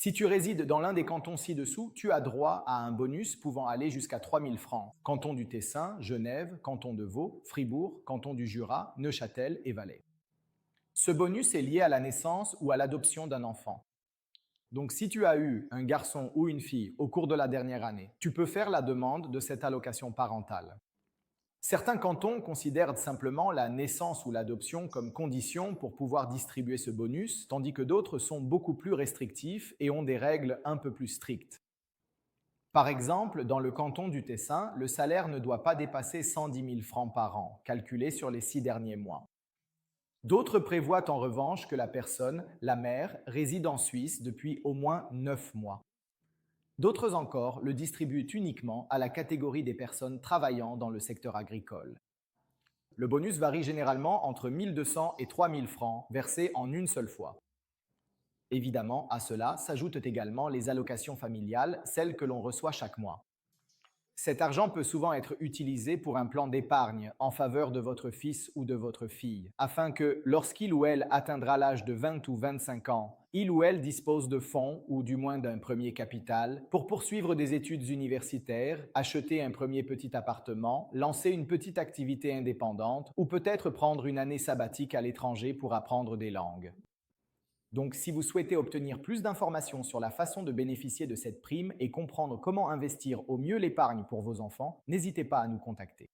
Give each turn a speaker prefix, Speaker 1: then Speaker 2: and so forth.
Speaker 1: Si tu résides dans l'un des cantons ci-dessous, tu as droit à un bonus pouvant aller jusqu'à 3 000 francs. Canton du Tessin, Genève, canton de Vaud, Fribourg, canton du Jura, Neuchâtel et Valais. Ce bonus est lié à la naissance ou à l'adoption d'un enfant. Donc si tu as eu un garçon ou une fille au cours de la dernière année, tu peux faire la demande de cette allocation parentale. Certains cantons considèrent simplement la naissance ou l'adoption comme condition pour pouvoir distribuer ce bonus, tandis que d'autres sont beaucoup plus restrictifs et ont des règles un peu plus strictes. Par exemple, dans le canton du Tessin, le salaire ne doit pas dépasser 110 000 francs par an, calculé sur les 6 derniers mois. D'autres prévoient en revanche que la personne, la mère, réside en Suisse depuis au moins 9 mois. D'autres encore le distribuent uniquement à la catégorie des personnes travaillant dans le secteur agricole. Le bonus varie généralement entre 1 200 et 3 000 francs versés en une seule fois. Évidemment, à cela s'ajoutent également les allocations familiales, celles que l'on reçoit chaque mois. Cet argent peut souvent être utilisé pour un plan d'épargne en faveur de votre fils ou de votre fille, afin que, lorsqu'il ou elle atteindra l'âge de 20 ou 25 ans, il ou elle dispose de fonds, ou du moins d'un premier capital, pour poursuivre des études universitaires, acheter un premier petit appartement, lancer une petite activité indépendante, ou peut-être prendre une année sabbatique à l'étranger pour apprendre des langues. Donc, si vous souhaitez obtenir plus d'informations sur la façon de bénéficier de cette prime et comprendre comment investir au mieux l'épargne pour vos enfants, n'hésitez pas à nous contacter.